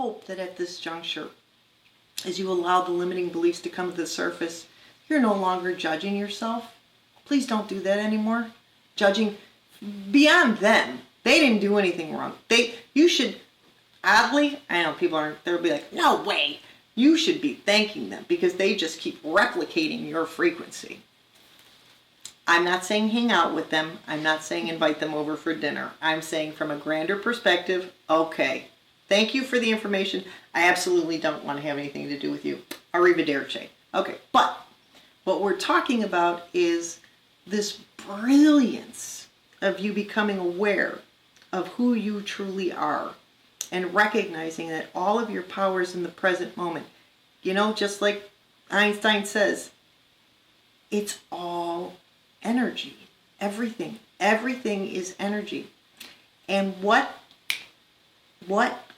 hope that at this juncture, as you allow the limiting beliefs to come to the surface, you're no longer judging yourself. Please don't do that anymore. Judging beyond them. They didn't do anything wrong. You should, oddly, I know people aren't, they'll be like, no way. You should be thanking them because they just keep replicating your frequency. I'm not saying hang out with them. I'm not saying invite them over for dinner. I'm saying from a grander perspective, okay, thank you for the information. I absolutely don't want to have anything to do with you. Arrivederci. Okay, but what we're talking about is this brilliance of you becoming aware of who you truly are and recognizing that all of your power is in the present moment. You know, just like Einstein says, it's all energy. Everything is energy. And what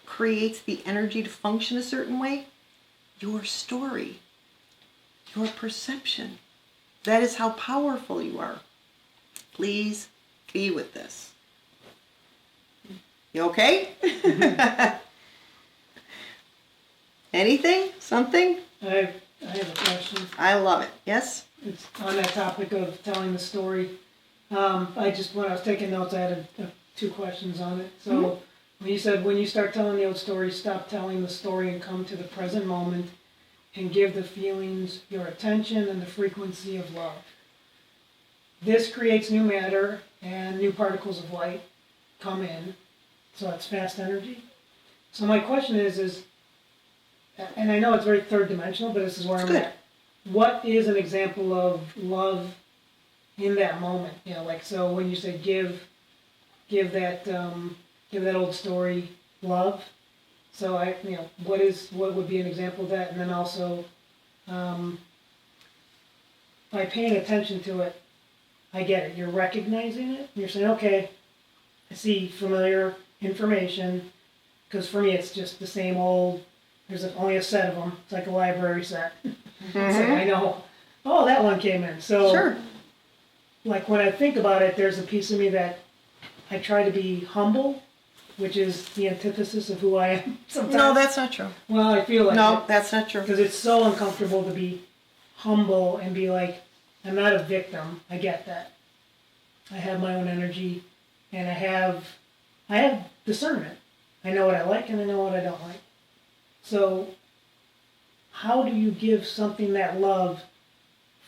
creates the energy to function a certain way? Your story, your perception. That is how powerful you are. Please be with this. You okay? Anything? Something? I have a question. I love it. Yes? It's on that topic of telling the story. When I was taking notes, I had two questions on it. So when you said, when you start telling the old story, stop telling the story and come to the present moment and give the feelings your attention and the frequency of love. This creates new matter and new particles of light come in. So that's fast energy. So my question is, and I know it's very third dimensional, but this is where I'm at. What is an example of love in that moment? You know, like, so when you say give that old story love. So what would be an example of that? And then also, by paying attention to it, I get it. You're recognizing it. You're saying, okay, I see familiar information. Because for me, it's just the same old. There's only a set of them. It's like a library set. So I know, oh, that one came in. So, sure. Like when I think about it, there's a piece of me that I try to be humble, which is the antithesis of who I am sometimes. No, that's not true. Well, I feel like no, that's not true. Because it's so uncomfortable to be humble and be like, I'm not a victim. I get that. I have my own energy, and I have discernment. I know what I like and I know what I don't like. So, how do you give something that love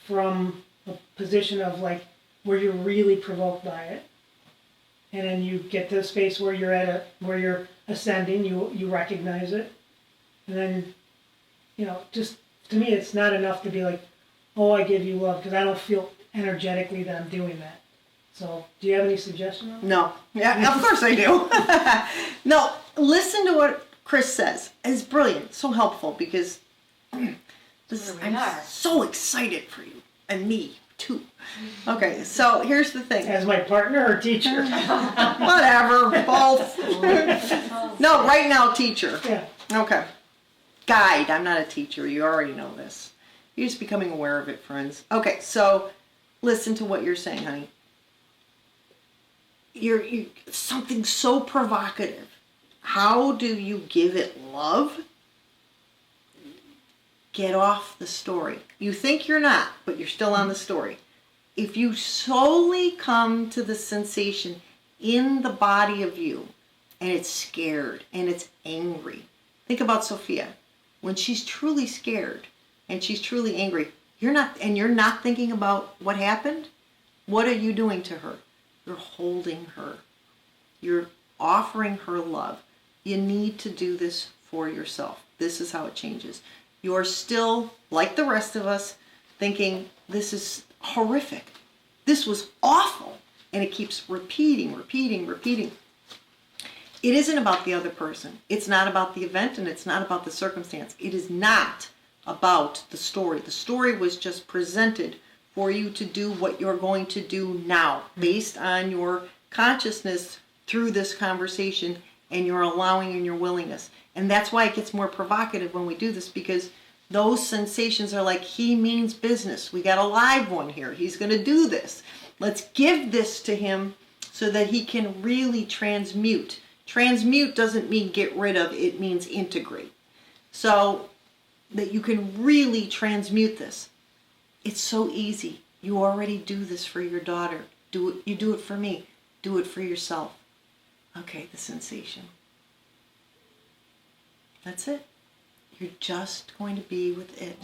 from a position of like where you're really provoked by it, and then you get to a space where where you're ascending, you recognize it, and then, just to me, it's not enough to be like, oh, I give you love, because I don't feel energetically that I'm doing that. So, do you have any suggestions on that? No. Yeah, of course I do. No, listen to what Chris says. It's brilliant, so helpful, because I'm so excited for you, and me too. Okay, so here's the thing. As my partner or teacher? Whatever, both. No, right now, teacher. Yeah. Okay. Guide, I'm not a teacher, you already know this. You're just becoming aware of it, friends. Okay, so listen to what you're saying, honey. You're something so provocative. How do you give it love? Get off the story. You think you're not, but you're still on the story. If you solely come to the sensation in the body of you, and it's scared, and it's angry. Think about Sophia. When she's truly scared, and she's truly angry, you're not thinking about what happened. What are you doing to her? You're holding her. You're offering her love. You need to do this for yourself. This is how it changes. You're still, like the rest of us, thinking, this is horrific. This was awful. And it keeps repeating. It isn't about the other person. It's not about the event, and it's not about the circumstance. It is not about the story. The story was just presented for you to do what you're going to do now, based on your consciousness through this conversation and your allowing and your willingness. And that's why it gets more provocative when we do this, because those sensations are like, he means business. We got a live one here. He's going to do this. Let's give this to him so that he can really transmute Transmute doesn't mean get rid of, it means integrate. So that you can really transmute this. It's so easy. You already do this for your daughter. You do it for me. Do it for yourself. Okay, the sensation. That's it. You're just going to be with it.